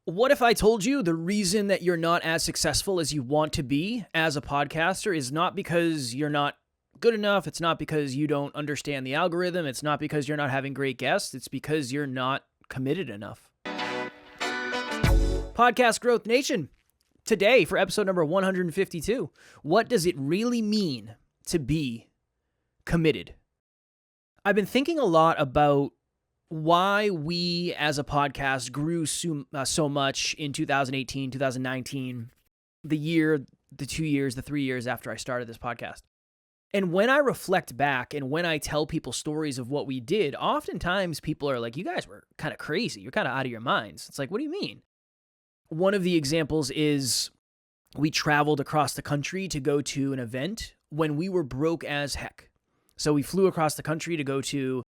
What if I told you the reason that you're not as successful as you want to be as a podcaster is not because you're not good enough, it's not because you don't understand the algorithm, it's not because you're not having great guests, it's because you're not committed enough. Podcast Growth Nation, today for episode number 152, what does it really mean to be committed? I've been thinking a lot about why we as a podcast grew so much in 2018, 2019, the year, the 2 years, the 3 years after I started this podcast. And when I reflect back and when I tell people stories of what we did, oftentimes people are like, you guys were kind of crazy. You're kind of out of your minds. It's like, what do you mean? One of the examples is we traveled across the country to go to an event when we were broke as heck. So we flew across the country to go to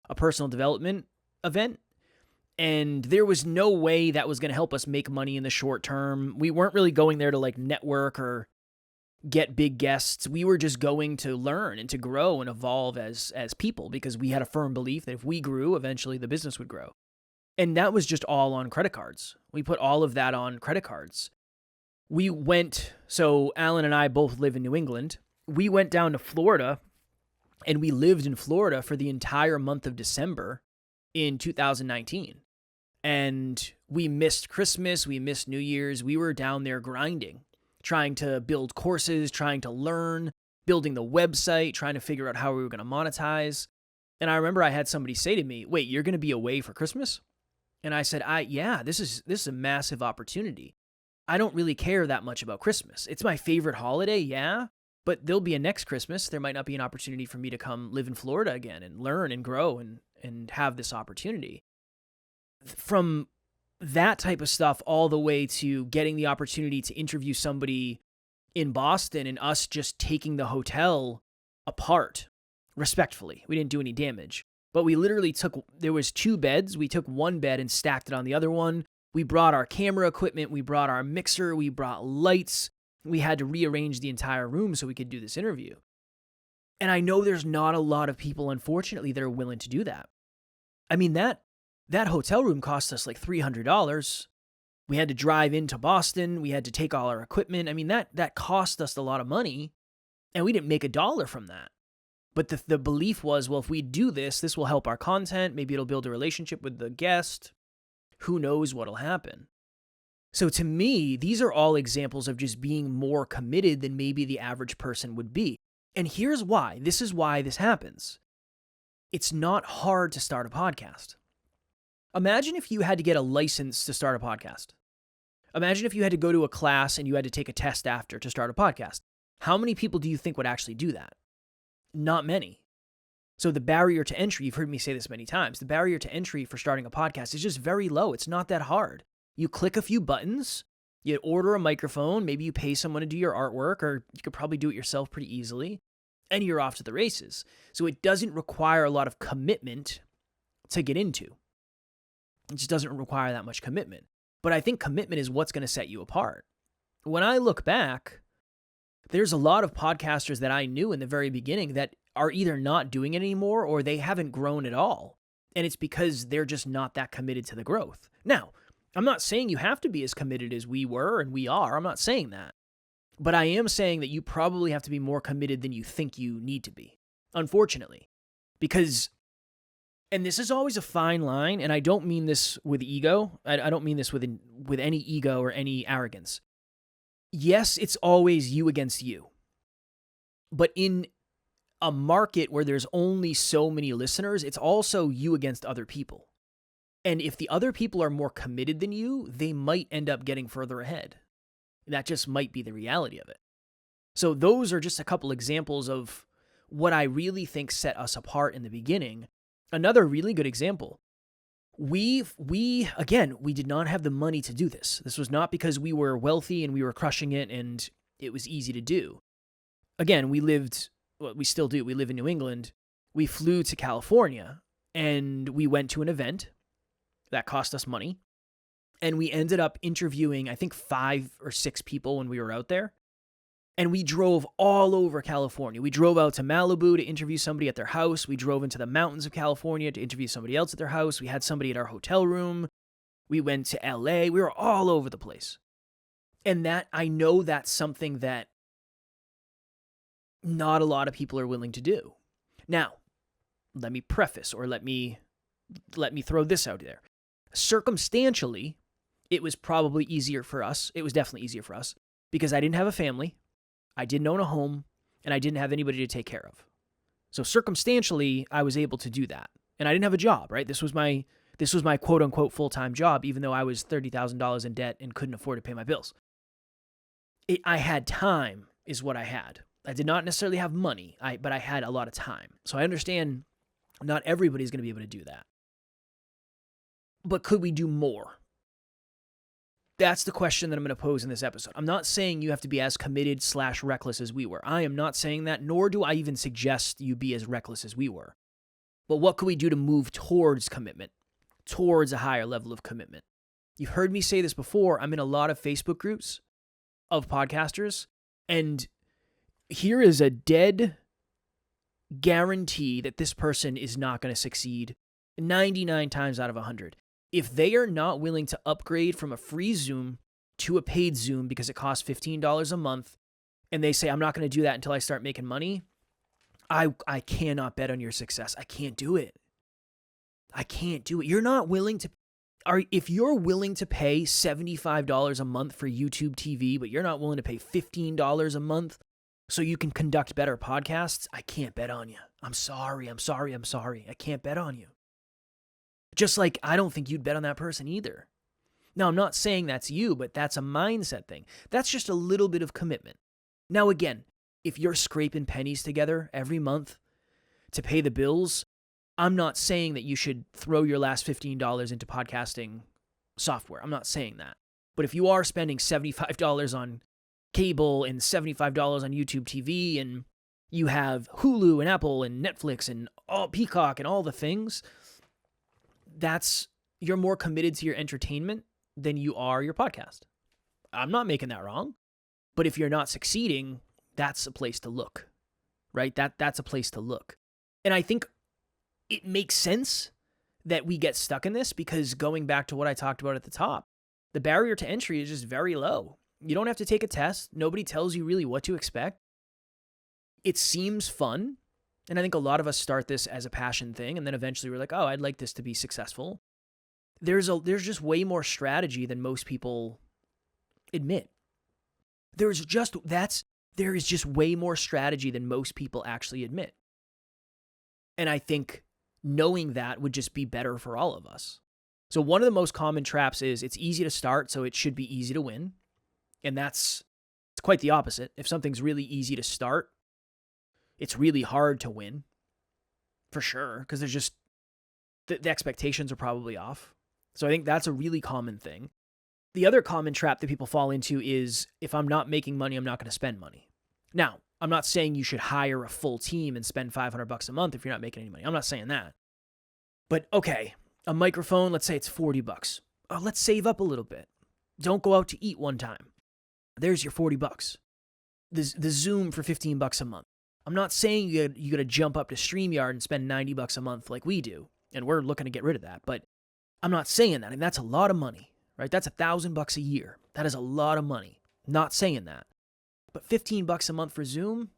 a personal development event, and there was no way that was going to help us make money in the short term. We weren't really going there to like network or get big guests. We were just going to learn and to grow and evolve as people, because we had a firm belief that if we grew, eventually the business would grow. And that was just all on credit cards. We put all of that on credit cards. So Alan and I both live in New England. We went down to Florida, and we lived in Florida for the entire month of December in 2019. And we missed Christmas, we missed New Year's. We were down there grinding, trying to build courses, trying to learn, building the website, trying to figure out how we were going to monetize. And I remember I had somebody say to me, "Wait, you're going to be away for Christmas?" And I said, yeah, this is a massive opportunity. I don't really care that much about Christmas. It's my favorite holiday, yeah, but there'll be a next Christmas. There might not be an opportunity for me to come live in Florida again and learn and grow and have this opportunity. From that type of stuff all the way to getting the opportunity to interview somebody in Boston and us just taking the hotel apart respectfully. We didn't do any damage, but we literally there was 2 beds. We took one bed and stacked it on the other one. We brought our camera equipment. We brought our mixer. We brought lights. We had to rearrange the entire room so we could do this interview. And I know there's not a lot of people, unfortunately, that are willing to do that. I mean, that hotel room cost us like $300. We had to drive into Boston. We had to take all our equipment. I mean, that cost us a lot of money, and we didn't make a dollar from that. But the belief was, well, if we do this, this will help our content. Maybe it'll build a relationship with the guest. Who knows what'll happen? So to me, these are all examples of just being more committed than maybe the average person would be. And here's why. This is why this happens. It's not hard to start a podcast. Imagine if you had to get a license to start a podcast. Imagine if you had to go to a class and you had to take a test after to start a podcast. How many people do you think would actually do that? Not many. So the barrier to entry, you've heard me say this many times, the barrier to entry for starting a podcast is just very low. It's not that hard. You click a few buttons, you order a microphone, maybe you pay someone to do your artwork, or you could probably do it yourself pretty easily, and you're off to the races. So it doesn't require a lot of commitment to get into. It just doesn't require that much commitment. But I think commitment is what's going to set you apart. When I look back, there's a lot of podcasters that I knew in the very beginning that are either not doing it anymore or they haven't grown at all. And it's because they're just not that committed to the growth. Now, I'm not saying you have to be as committed as we were and we are. I'm not saying that. But I am saying that you probably have to be more committed than you think you need to be, unfortunately. Because, and this is always a fine line, and I don't mean this with ego. I don't mean this with any ego or any arrogance. Yes, it's always you against you. But in a market where there's only so many listeners, it's also you against other people. And if the other people are more committed than you, they might end up getting further ahead. That just might be the reality of it. So those are just a couple examples of what I really think set us apart in the beginning. Another really good example. We did not have the money to do this. This was not because we were wealthy and we were crushing it and it was easy to do. Again, we still do. We live in New England. We flew to California and we went to an event that cost us money. And we ended up interviewing, I think, 5 or 6 people when we were out there. And we drove all over California. We drove out to Malibu to interview somebody at their house. We drove into the mountains of California to interview somebody else at their house. We had somebody at our hotel room. We went to LA. We were all over the place. And that, I know that's something that not a lot of people are willing to do. Now, let me preface, or let me throw this out there. Circumstantially, it was probably easier for us. It was definitely easier for us because I didn't have a family, I didn't own a home, and I didn't have anybody to take care of. So circumstantially, I was able to do that. And I didn't have a job, right? This was my quote unquote full-time job, even though I was $30,000 in debt and couldn't afford to pay my bills. I had time is what I had. I did not necessarily have money, but I had a lot of time. So I understand not everybody's going to be able to do that. But could we do more? That's the question that I'm going to pose in this episode. I'm not saying you have to be as committed / reckless as we were. I am not saying that, nor do I even suggest you be as reckless as we were. But what could we do to move towards commitment, towards a higher level of commitment? You've heard me say this before. I'm in a lot of Facebook groups of podcasters, and here is a dead guarantee that this person is not going to succeed 99 times out of 100. If they are not willing to upgrade from a free Zoom to a paid Zoom because it costs $15 a month, and they say, I'm not going to do that until I start making money, I cannot bet on your success. I can't do it. I can't do it. You're not willing to... If you're willing to pay $75 a month for YouTube TV, but you're not willing to pay $15 a month so you can conduct better podcasts, I can't bet on you. I'm sorry. I can't bet on you. Just like I don't think you'd bet on that person either. Now, I'm not saying that's you, but that's a mindset thing. That's just a little bit of commitment. Now, again, if you're scraping pennies together every month to pay the bills, I'm not saying that you should throw your last $15 into podcasting software. I'm not saying that. But if you are spending $75 on cable and $75 on YouTube TV, and you have Hulu and Apple and Netflix and all Peacock and all the things, you're more committed to your entertainment than you are your podcast. I'm not making that wrong. But if you're not succeeding, that's a place to look, right? That's a place to look. And I think it makes sense that we get stuck in this because going back to what I talked about at the top, the barrier to entry is just very low. You don't have to take a test. Nobody tells you really what to expect. It seems fun. And I think a lot of us start this as a passion thing, and then eventually we're like, oh, I'd like this to be successful. There's just way more strategy than most people admit. There is just way more strategy than most people actually admit. And I think knowing that would just be better for all of us. So one of the most common traps is it's easy to start, so it should be easy to win. And it's quite the opposite. If something's really easy to start, it's really hard to win, for sure, because there's just the expectations are probably off. So I think that's a really common thing. The other common trap that people fall into is if I'm not making money, I'm not going to spend money. Now, I'm not saying you should hire a full team and spend $500 a month if you're not making any money. I'm not saying that. But okay, a microphone, let's say it's $40. Oh, let's save up a little bit. Don't go out to eat one time. There's your $40. The Zoom for $15 a month. I'm not saying you got to jump up to StreamYard and spend $90 a month like we do, and we're looking to get rid of that. But I'm not saying that. I mean, that's a lot of money, right? That's $1,000 a year. That is a lot of money. Not saying that. But $15 a month for Zoom,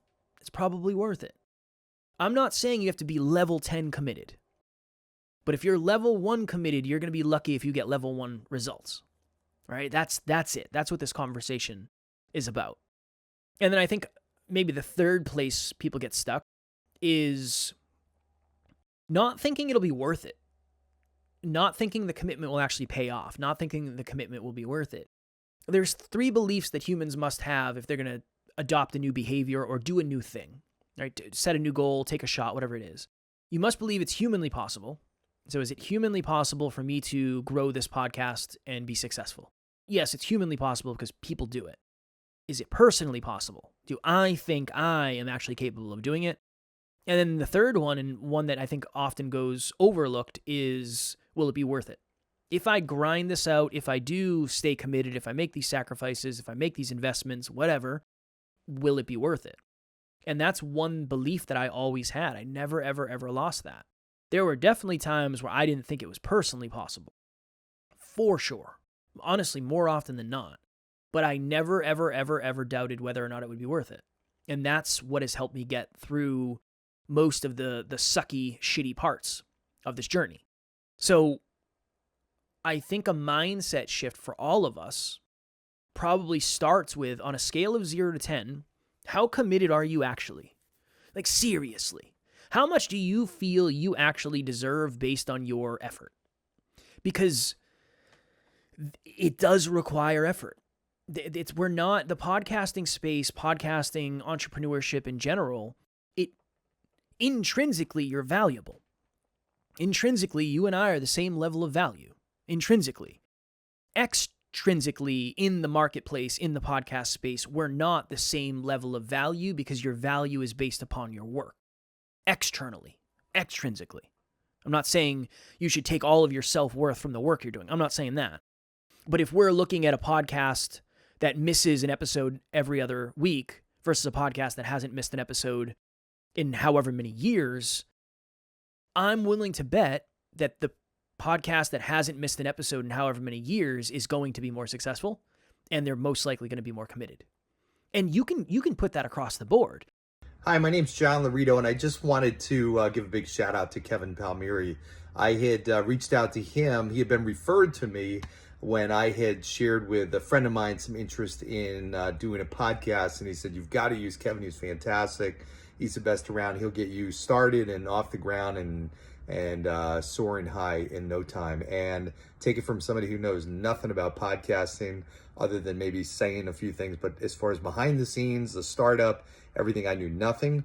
it's probably worth it. I'm not saying you have to be level 10 committed. But if you're level 1 committed, you're going to be lucky if you get level 1 results, right? That's it. That's what this conversation is about. And then I think maybe the third place people get stuck is not thinking it'll be worth it. Not thinking the commitment will actually pay off. Not thinking the commitment will be worth it. There's 3 beliefs that humans must have if they're going to adopt a new behavior or do a new thing, right? Set a new goal, take a shot, whatever it is. You must believe it's humanly possible. So is it humanly possible for me to grow this podcast and be successful? Yes, it's humanly possible because people do it. Is it personally possible? Do I think I am actually capable of doing it? And then the third one, and one that I think often goes overlooked, is will it be worth it? If I grind this out, if I do stay committed, if I make these sacrifices, if I make these investments, whatever, will it be worth it? And that's one belief that I always had. I never, ever, ever lost that. There were definitely times where I didn't think it was personally possible. for sure. Honestly, more often than not. But I never, ever, ever, ever doubted whether or not it would be worth it. And that's what has helped me get through most of the sucky, shitty parts of this journey. So I think a mindset shift for all of us probably starts with, on a scale of 0 to 10, how committed are you actually? Like, seriously. How much do you feel you actually deserve based on your effort? Because it does require effort. We're not, the podcasting space, podcasting, entrepreneurship in general, intrinsically, you're valuable. Intrinsically, you and I are the same level of value. Intrinsically. Extrinsically, in the marketplace, in the podcast space, we're not the same level of value because your value is based upon your work. Externally, extrinsically. I'm not saying you should take all of your self-worth from the work you're doing. I'm not saying that. But if we're looking at a podcast that misses an episode every other week versus a podcast that hasn't missed an episode in however many years, I'm willing to bet that the podcast that hasn't missed an episode in however many years is going to be more successful, and they're most likely going to be more committed. And you can put that across the board. Hi, my name's John Laurito, and I just wanted to give a big shout out to Kevin Palmieri. I had reached out to him. He had been referred to me when I had shared with a friend of mine some interest in doing a podcast, and he said, "You've got to use Kevin. He's fantastic. He's the best around. He'll get you started and off the ground and soaring high in no time." And take it from somebody who knows nothing about podcasting other than maybe saying a few things. But as far as behind the scenes, the startup, everything, I knew nothing.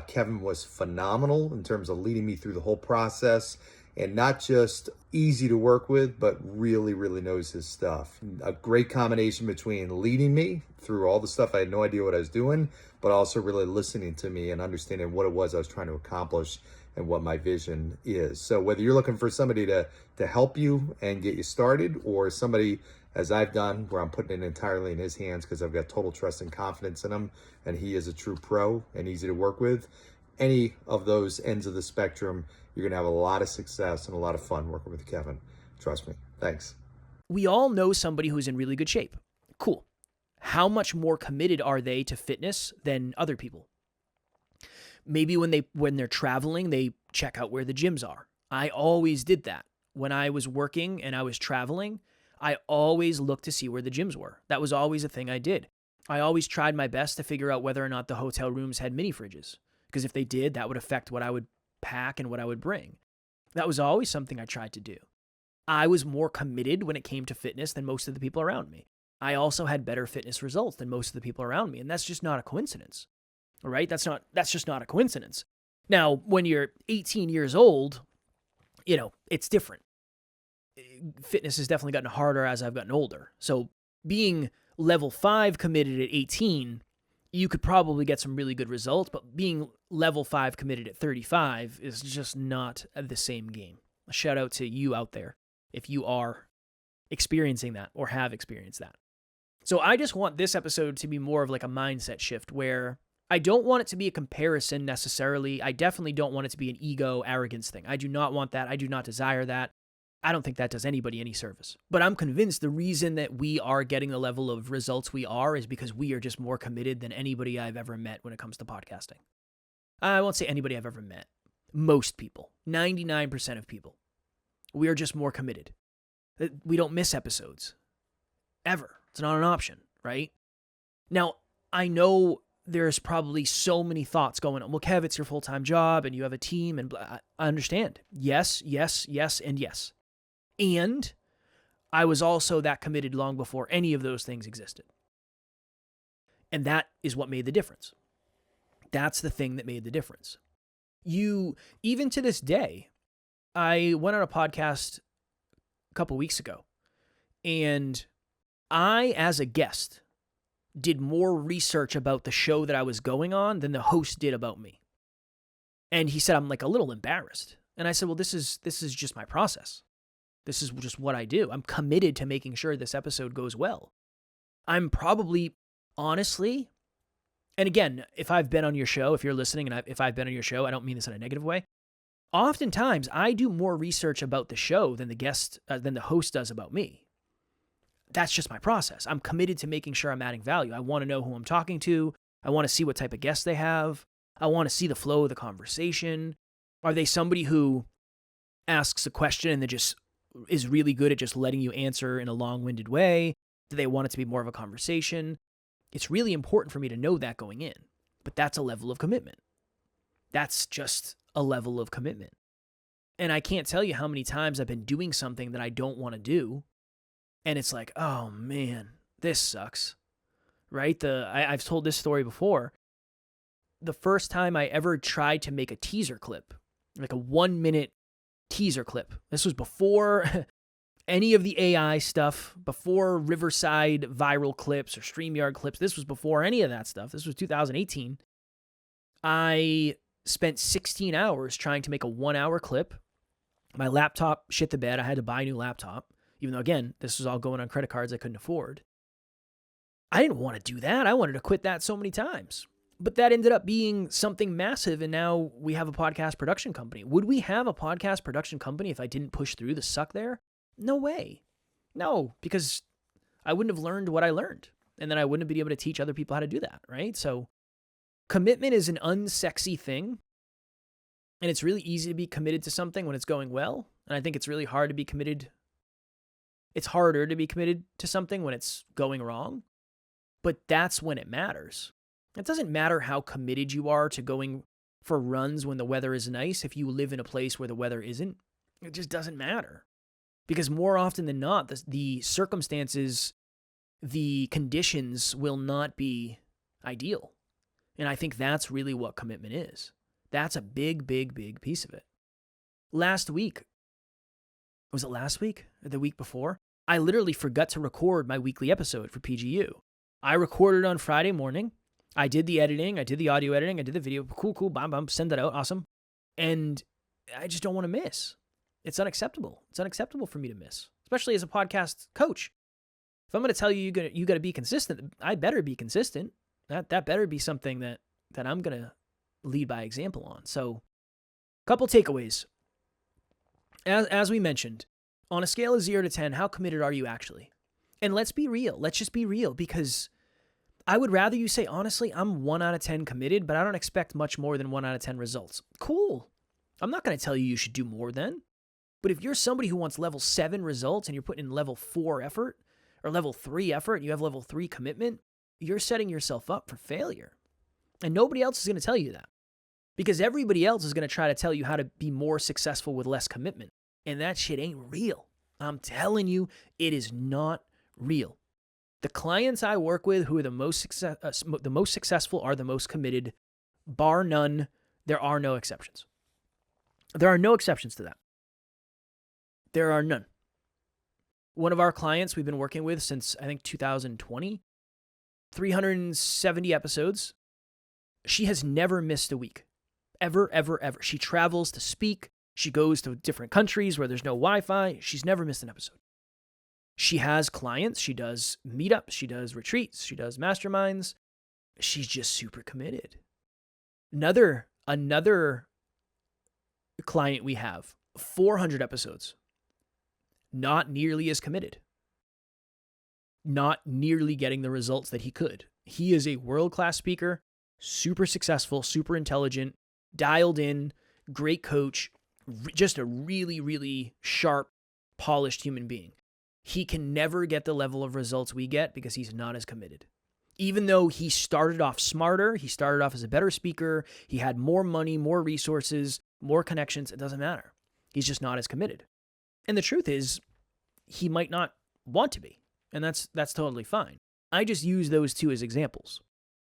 Kevin was phenomenal in terms of leading me through the whole process, and not just easy to work with, but really, really knows his stuff. A great combination between leading me through all the stuff I had no idea what I was doing, but also really listening to me and understanding what it was I was trying to accomplish and what my vision is. So whether you're looking for somebody to help you and get you started, or somebody, as I've done, where I'm putting it entirely in his hands because I've got total trust and confidence in him, and he is a true pro and easy to work with, any of those ends of the spectrum, you're going to have a lot of success and a lot of fun working with Kevin. Trust me. Thanks. We all know somebody who's in really good shape. Cool. How much more committed are they to fitness than other people? Maybe when they're traveling, they check out where the gyms are. I always did that. When I was working and I was traveling, I always looked to see where the gyms were. That was always a thing I did. I always tried my best to figure out whether or not the hotel rooms had mini fridges, because if they did, that would affect what I would pack and what I would bring. That was always something I tried to do. I was more committed when it came to fitness than most of the people around me. I also had better fitness results than most of the people around me, and that's just not a coincidence. All right? That's just not a coincidence. Now, when you're 18 years old, it's different. Fitness has definitely gotten harder as I've gotten older. So being level 5 committed at 18, you could probably get some really good results, but being level 5 committed at 35 is just not the same game. A shout out to you out there if you are experiencing that or have experienced that. So I just want this episode to be more of like a mindset shift where I don't want it to be a comparison necessarily. I definitely don't want it to be an ego, arrogance thing. I do not want that. I do not desire that. I don't think that does anybody any service. But I'm convinced the reason that we are getting the level of results we are is because we are just more committed than anybody I've ever met when it comes to podcasting. I won't say anybody I've ever met. Most people. 99% of people. We are just more committed. We don't miss episodes. Ever. It's not an option, right? Now, I know there's probably so many thoughts going on. Well, Kev, it's your full-time job and you have a team and blah. I understand. Yes, yes, yes, and yes. And I was also that committed long before any of those things existed. And that is what made the difference. That's the thing that made the difference. Even to this day, I went on a podcast a couple weeks ago, and I, as a guest, did more research about the show that I was going on than the host did about me. And he said, I'm like a little embarrassed. And I said, well, this is just my process. This is just what I do. I'm committed to making sure this episode goes well. I'm probably, honestly, and again, if I've been on your show, if you're listening and if I've been on your show, I don't mean this in a negative way. Oftentimes, I do more research about the show than the host does about me. That's just my process. I'm committed to making sure I'm adding value. I want to know who I'm talking to. I want to see what type of guests they have. I want to see the flow of the conversation. Are they somebody who asks a question and then just is really good at just letting you answer in a long-winded way? Do they want it to be more of a conversation? It's really important for me to know that going in. But that's a level of commitment. That's just a level of commitment. And I can't tell you how many times I've been doing something that I don't want to do. And it's like, oh man, this sucks, right? I've told this story before. The first time I ever tried to make a teaser clip, like a 1-minute teaser clip. This was before any of the AI stuff, before Riverside viral clips or StreamYard clips. This was before any of that stuff. This was 2018. I spent 16 hours trying to make a 1-hour clip. My laptop shit the bed. I had to buy a new laptop. Even though, again, this was all going on credit cards I couldn't afford. I didn't want to do that. I wanted to quit that so many times. But that ended up being something massive, and now we have a podcast production company. Would we have a podcast production company if I didn't push through the suck there? No way. No, because I wouldn't have learned what I learned, and then I wouldn't have been able to teach other people how to do that, right? So commitment is an unsexy thing, and it's really easy to be committed to something when it's going well, and I think it's really hard to be committed. It's harder to be committed to something when it's going wrong, but that's when it matters. It doesn't matter how committed you are to going for runs when the weather is nice if you live in a place where the weather isn't. It just doesn't matter. Because more often than not, the circumstances, the conditions will not be ideal. And I think that's really what commitment is. That's a big, big, big piece of it. Last week, was it last week or the week before? I literally forgot to record my weekly episode for PGU. I recorded on Friday morning. I did the editing. I did the audio editing. I did the video. Cool. Bam. Send that out. Awesome. And I just don't want to miss. It's unacceptable. It's unacceptable for me to miss, especially as a podcast coach. If I'm going to tell you you got to be consistent, I better be consistent. That better be something that I'm going to lead by example on. So, a couple takeaways. As we mentioned, on a scale of 0 to 10, how committed are you actually? And let's be real. Let's just be real, because I would rather you say, honestly, I'm 1 out of 10 committed, but I don't expect much more than 1 out of 10 results. Cool. I'm not going to tell you should do more then. But if you're somebody who wants level 7 results and you're putting in level 4 effort or level 3 effort and you have level 3 commitment, you're setting yourself up for failure. And nobody else is going to tell you that, because everybody else is going to try to tell you how to be more successful with less commitment. And that shit ain't real. I'm telling you, it is not real. The clients I work with who are the most successful are the most committed, bar none. There are no exceptions. There are no exceptions to that. There are none. One of our clients we've been working with since, I think, 2020, 370 episodes. She has never missed a week. Ever. She travels to speak. She goes to different countries where there's no Wi-Fi. She's never missed an episode. She has clients. She does meetups. She does retreats. She does masterminds. She's just super committed. Another client we have, 400 episodes. Not nearly as committed. Not nearly getting the results that he could. He is a world-class speaker, super successful, super intelligent, dialed in, great coach, just a really, really sharp, polished human being. He can never get the level of results we get because he's not as committed. Even though he started off smarter, he started off as a better speaker, he had more money, more resources, more connections, it doesn't matter. He's just not as committed. And the truth is, he might not want to be, and that's totally fine. I just use those two as examples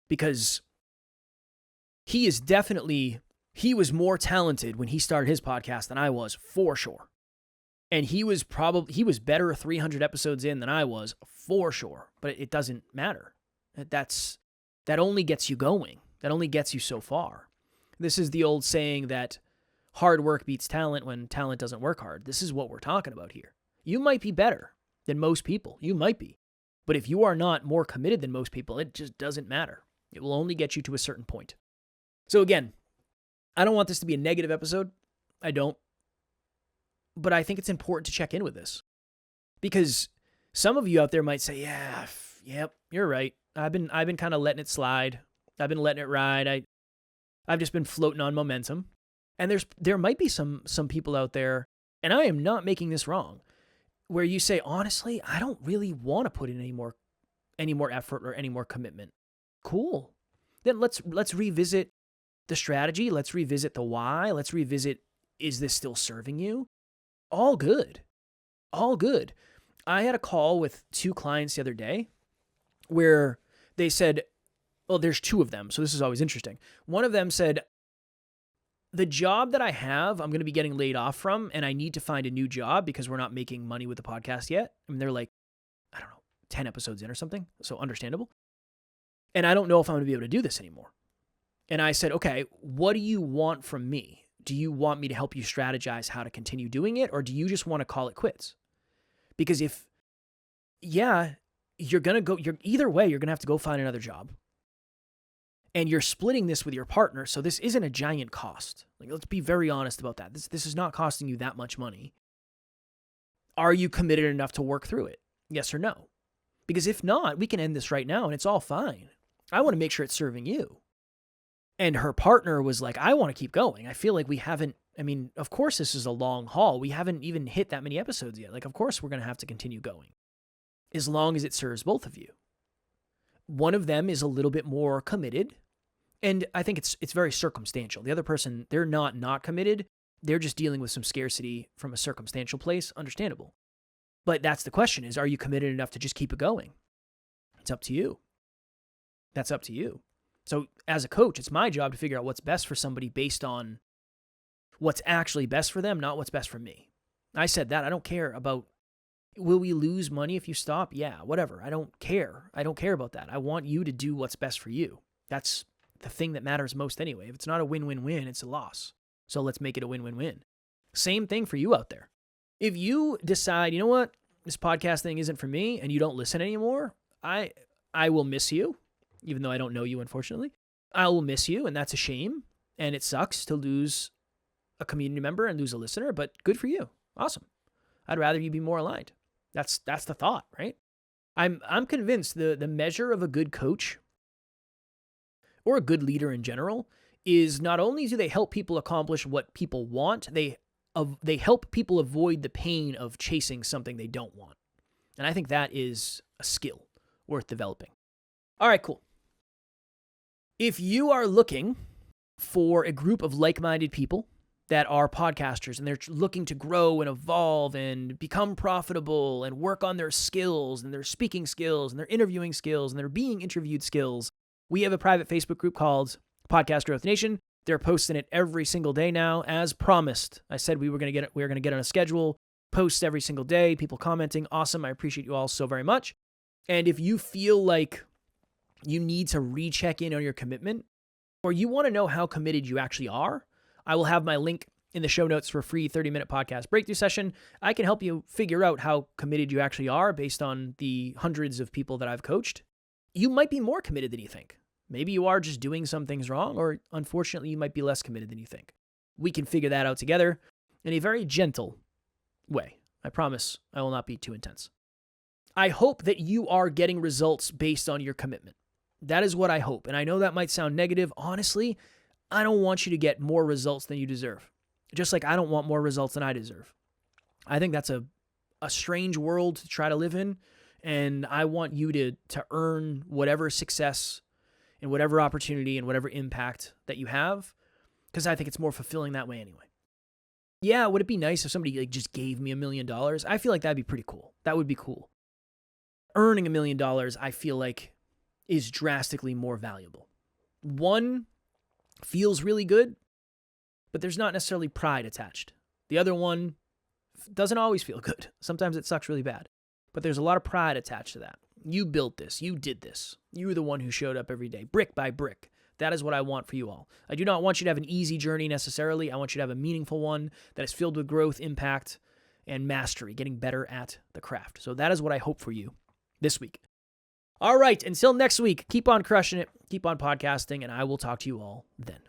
because he was more talented when he started his podcast than I was, for sure. And he was better 300 episodes in than I was, for sure. But it doesn't matter. That only gets you going. That only gets you so far. This is the old saying that hard work beats talent when talent doesn't work hard. This is what we're talking about here. You might be better than most people. You might be. But if you are not more committed than most people, it just doesn't matter. It will only get you to a certain point. So again, I don't want this to be a negative episode. I don't. But I think it's important to check in with this, because some of you out there might say, yep, you're right. I've been kind of letting it slide. I've been letting it ride. I've just been floating on momentum. And there might be some people out there, and I am not making this wrong, where you say, honestly, I don't really want to put in any more effort or any more commitment. Cool. Then let's revisit the strategy. Let's revisit the why. Let's revisit, is this still serving you? All good. All good. I had a call with 2 clients the other day where they said, well, there's 2 of them, so this is always interesting. One of them said, the job that I have, I'm going to be getting laid off from, and I need to find a new job because we're not making money with the podcast yet. I mean, they're like, I don't know, 10 episodes in or something, so understandable. And I don't know if I'm going to be able to do this anymore. And I said, okay, what do you want from me? Do you want me to help you strategize how to continue doing it, or do you just want to call it quits? Because you're going to go, either way, you're going to have to go find another job. And you're splitting this with your partner, so this isn't a giant cost. Like, let's be very honest about that. This is not costing you that much money. Are you committed enough to work through it? Yes or no? Because if not, we can end this right now and it's all fine. I want to make sure it's serving you. And her partner was like, I want to keep going. I feel like we haven't, of course this is a long haul. We haven't even hit that many episodes yet. Like, of course we're going to have to continue going as long as it serves both of you. One of them is a little bit more committed, and I think it's very circumstantial. The other person, they're not committed. They're just dealing with some scarcity from a circumstantial place. Understandable. But that's the question, is, are you committed enough to just keep it going? It's up to you. That's up to you. So as a coach, it's my job to figure out what's best for somebody based on what's actually best for them, not what's best for me. I said that. I don't care about, will we lose money if you stop? Yeah, whatever. I don't care. I don't care about that. I want you to do what's best for you. That's the thing that matters most anyway. If it's not a win-win-win, it's a loss. So let's make it a win-win-win. Same thing for you out there. If you decide, you know what, this podcast thing isn't for me, and you don't listen anymore, I will miss you, even though I don't know you, unfortunately. I will miss you, and that's a shame, and it sucks to lose a community member and lose a listener, but good for you. Awesome. I'd rather you be more aligned. That's the thought, right? I'm convinced the measure of a good coach or a good leader in general is not only do they help people accomplish what people want, they help people avoid the pain of chasing something they don't want. And I think that is a skill worth developing. All right, cool. If you are looking for a group of like-minded people that are podcasters and they're looking to grow and evolve and become profitable and work on their skills and their speaking skills and their interviewing skills and their being interviewed skills, we have a private Facebook group called Podcast Growth Nation. They're posting it every single day now, as promised. I said we were going to get on a schedule, posts every single day, people commenting. Awesome. I appreciate you all so very much. And if you feel like you need to recheck in on your commitment, or you want to know how committed you actually are, I will have my link in the show notes for a free 30-minute podcast breakthrough session. I can help you figure out how committed you actually are based on the hundreds of people that I've coached. You might be more committed than you think. Maybe you are just doing some things wrong, or unfortunately, you might be less committed than you think. We can figure that out together in a very gentle way. I promise I will not be too intense. I hope that you are getting results based on your commitment. That is what I hope. And I know that might sound negative. Honestly, I don't want you to get more results than you deserve. Just like I don't want more results than I deserve. I think that's a strange world to try to live in. And I want you to earn whatever success and whatever opportunity and whatever impact that you have, because I think it's more fulfilling that way anyway. Yeah, would it be nice if somebody just gave me $1 million? I feel like that'd be pretty cool. That would be cool. Earning $1 million, I feel like, is drastically more valuable. One feels really good, but there's not necessarily pride attached. The other one doesn't always feel good. Sometimes it sucks really bad, but there's a lot of pride attached to that. You built this. You did this. You were the one who showed up every day, brick by brick. That is what I want for you all. I do not want you to have an easy journey necessarily. I want you to have a meaningful one that is filled with growth, impact, and mastery, getting better at the craft. So that is what I hope for you this week. All right, until next week, keep on crushing it, keep on podcasting, and I will talk to you all then.